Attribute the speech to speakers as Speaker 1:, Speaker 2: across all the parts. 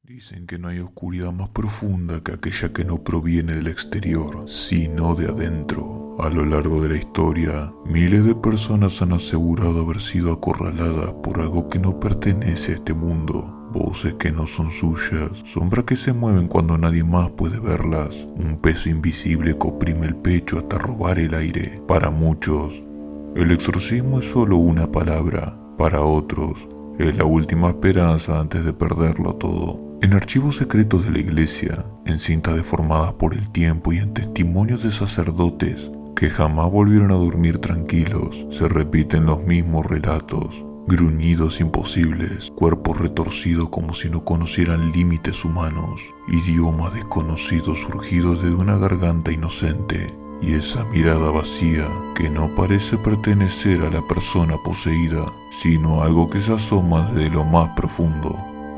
Speaker 1: Dicen que no hay oscuridad más profunda que aquella que no proviene del exterior, sino de adentro. A lo largo de la historia, miles de personas han asegurado haber sido acorraladas por algo que no pertenece a este mundo. Voces que no son suyas, sombras que se mueven cuando nadie más puede verlas, un peso invisible que oprime el pecho hasta robar el aire. Para muchos, el exorcismo es solo una palabra, para otros, es la última esperanza antes de perderlo todo. En archivos secretos de la iglesia, en cintas deformadas por el tiempo y en testimonios de sacerdotes que jamás volvieron a dormir tranquilos, se repiten los mismos relatos. Gruñidos imposibles, cuerpos retorcidos como si no conocieran límites humanos, idiomas desconocidos surgidos de una garganta inocente, y esa mirada vacía que no parece pertenecer a la persona poseída, sino a algo que se asoma desde lo más profundo.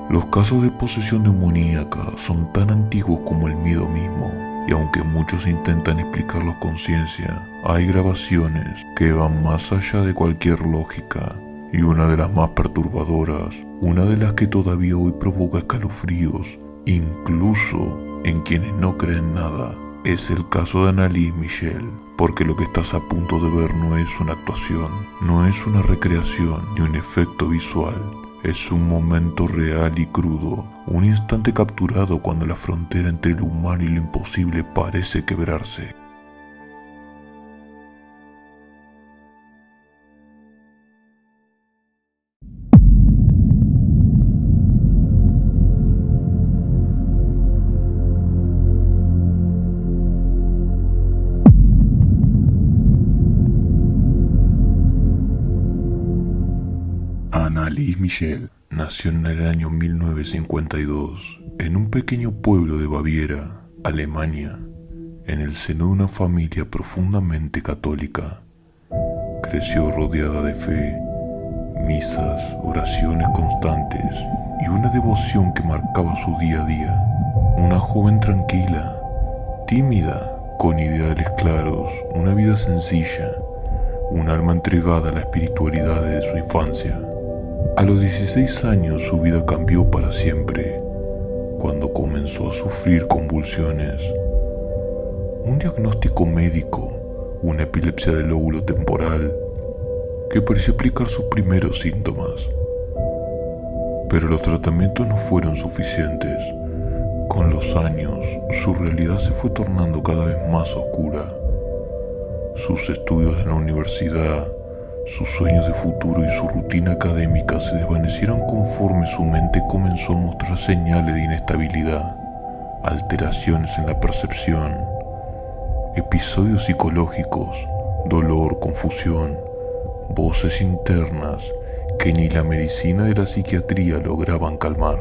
Speaker 1: Los casos de posesión demoníaca son tan antiguos como el miedo mismo, y aunque muchos intentan explicarlos con ciencia, hay grabaciones que van más allá de cualquier lógica. Y una de las más perturbadoras, una de las que todavía hoy provoca escalofríos, incluso en quienes no creen nada, es el caso de Annalise Michel, porque lo que estás a punto de ver no es una actuación, no es una recreación ni un efecto visual, es un momento real y crudo, un instante capturado cuando la frontera entre lo humano y lo imposible parece quebrarse. Annalise Michel nació en el año 1952 en un pequeño pueblo de Baviera, Alemania, en el seno de una familia profundamente católica. Creció rodeada de fe, misas, oraciones constantes y una devoción que marcaba su día a día. Una joven tranquila, tímida, con ideales claros, una vida sencilla, un alma entregada a la espiritualidad de su infancia. A los 16 años su vida cambió para siempre, cuando comenzó a sufrir convulsiones. Un diagnóstico médico, una epilepsia del lóbulo temporal, que pareció explicar sus primeros síntomas. Pero los tratamientos no fueron suficientes. Con los años, su realidad se fue tornando cada vez más oscura. Sus estudios en la universidad, sus sueños de futuro y su rutina académica se desvanecieron conforme su mente comenzó a mostrar señales de inestabilidad, alteraciones en la percepción, episodios psicológicos, dolor, confusión, voces internas que ni la medicina ni la psiquiatría lograban calmar.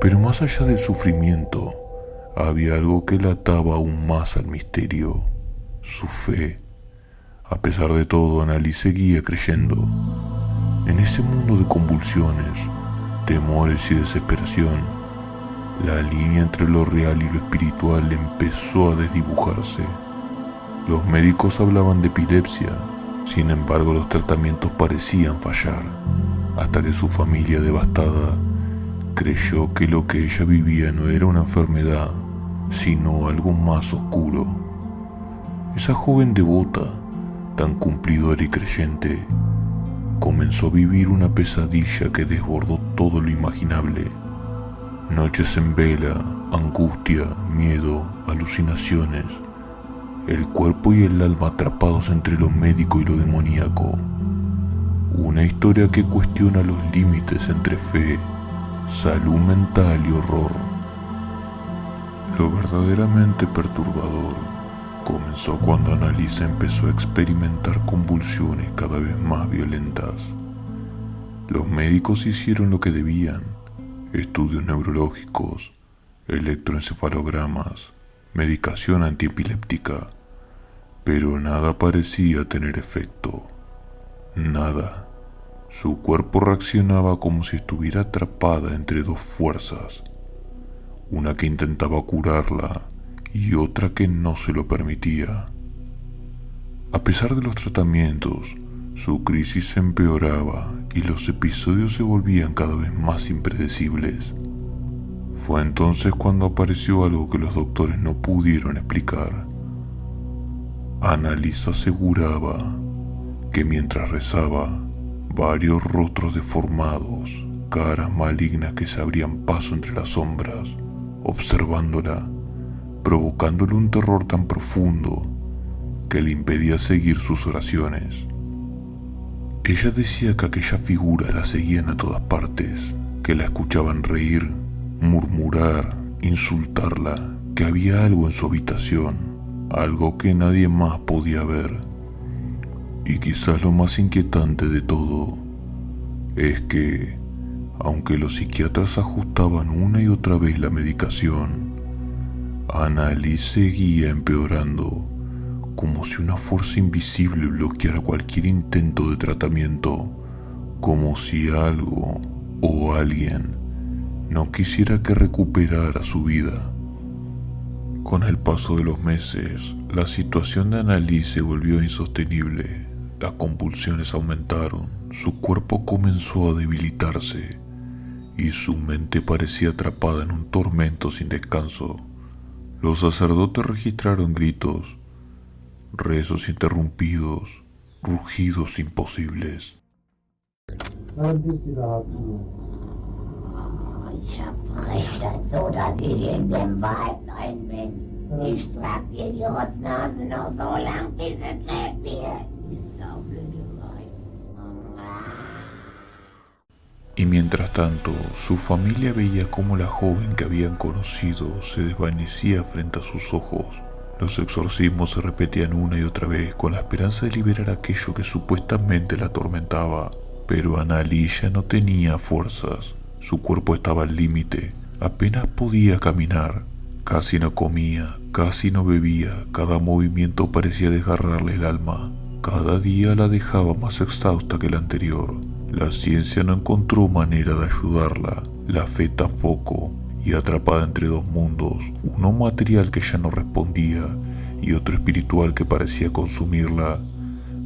Speaker 1: Pero más allá del sufrimiento, había algo que la ataba aún más al misterio: su fe. A pesar de todo, Annalise seguía creyendo. En ese mundo de convulsiones, temores y desesperación, la línea entre lo real y lo espiritual empezó a desdibujarse. Los médicos hablaban de epilepsia, sin embargo los tratamientos parecían fallar, hasta que su familia devastada creyó que lo que ella vivía no era una enfermedad, sino algo más oscuro. Esa joven devota, tan cumplidora y creyente, comenzó a vivir una pesadilla que desbordó todo lo imaginable. Noches en vela, angustia, miedo, alucinaciones, el cuerpo y el alma atrapados entre lo médico y lo demoníaco. Una historia que cuestiona los límites entre fe, salud mental y horror. Lo verdaderamente perturbador comenzó cuando Annalise empezó a experimentar convulsiones cada vez más violentas. Los médicos hicieron lo que debían: estudios neurológicos, electroencefalogramas, medicación antiepiléptica, pero nada parecía tener efecto. Nada. Su cuerpo reaccionaba como si estuviera atrapada entre dos fuerzas, una que intentaba curarla y otra que no se lo permitía. A pesar de los tratamientos, su crisis empeoraba y los episodios se volvían cada vez más impredecibles. Fue entonces cuando apareció algo que los doctores no pudieron explicar. Annalise aseguraba que mientras rezaba, varios rostros deformados, caras malignas que se abrían paso entre las sombras, observándola, provocándole un terror tan profundo que le impedía seguir sus oraciones. Ella decía que aquellas figuras la seguían a todas partes, que la escuchaban reír, murmurar, insultarla, que había algo en su habitación, algo que nadie más podía ver. Y quizás lo más inquietante de todo es que, aunque los psiquiatras ajustaban una y otra vez la medicación, Annalise seguía empeorando, como si una fuerza invisible bloqueara cualquier intento de tratamiento, como si algo o alguien no quisiera que recuperara su vida. Con el paso de los meses, la situación de Annalise se volvió insostenible. Las convulsiones aumentaron, su cuerpo comenzó a debilitarse y su mente parecía atrapada en un tormento sin descanso. Los sacerdotes registraron gritos, rezos interrumpidos, rugidos imposibles.
Speaker 2: Ich hab recht dazu, dass ich in dem Wald rein bin. Ich trag dir die Rotznase noch so lang, bis es lebt wird. Die saublöde Weib.
Speaker 1: Y mientras tanto, su familia veía cómo la joven que habían conocido se desvanecía frente a sus ojos. Los exorcismos se repetían una y otra vez con la esperanza de liberar aquello que supuestamente la atormentaba. Pero Annalise ya no tenía fuerzas. Su cuerpo estaba al límite, apenas podía caminar, casi no comía, casi no bebía, cada movimiento parecía desgarrarle el alma. Cada día la dejaba más exhausta que el anterior. La ciencia no encontró manera de ayudarla, la fe tampoco, y atrapada entre dos mundos, uno material que ya no respondía y otro espiritual que parecía consumirla,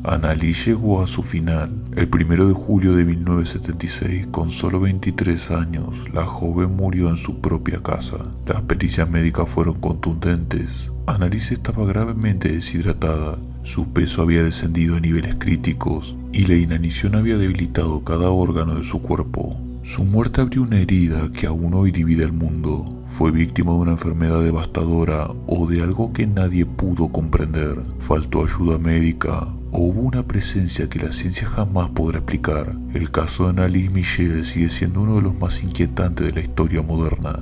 Speaker 1: Annalise llegó a su final. El 1 de julio de 1976, con solo 23 años, la joven murió en su propia casa. Las pericias médicas fueron contundentes. Annalise estaba gravemente deshidratada, su peso había descendido a niveles críticos y la inanición había debilitado cada órgano de su cuerpo. Su muerte abrió una herida que aún hoy divide el mundo. Fue víctima de una enfermedad devastadora o de algo que nadie pudo comprender. Faltó ayuda médica o hubo una presencia que la ciencia jamás podrá explicar. El caso de Annalise Michel sigue siendo uno de los más inquietantes de la historia moderna.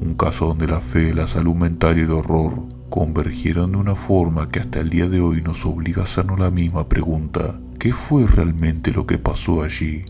Speaker 1: Un caso donde la fe, la salud mental y el horror convergieron de una forma que hasta el día de hoy nos obliga a hacernos la misma pregunta: ¿qué fue realmente lo que pasó allí?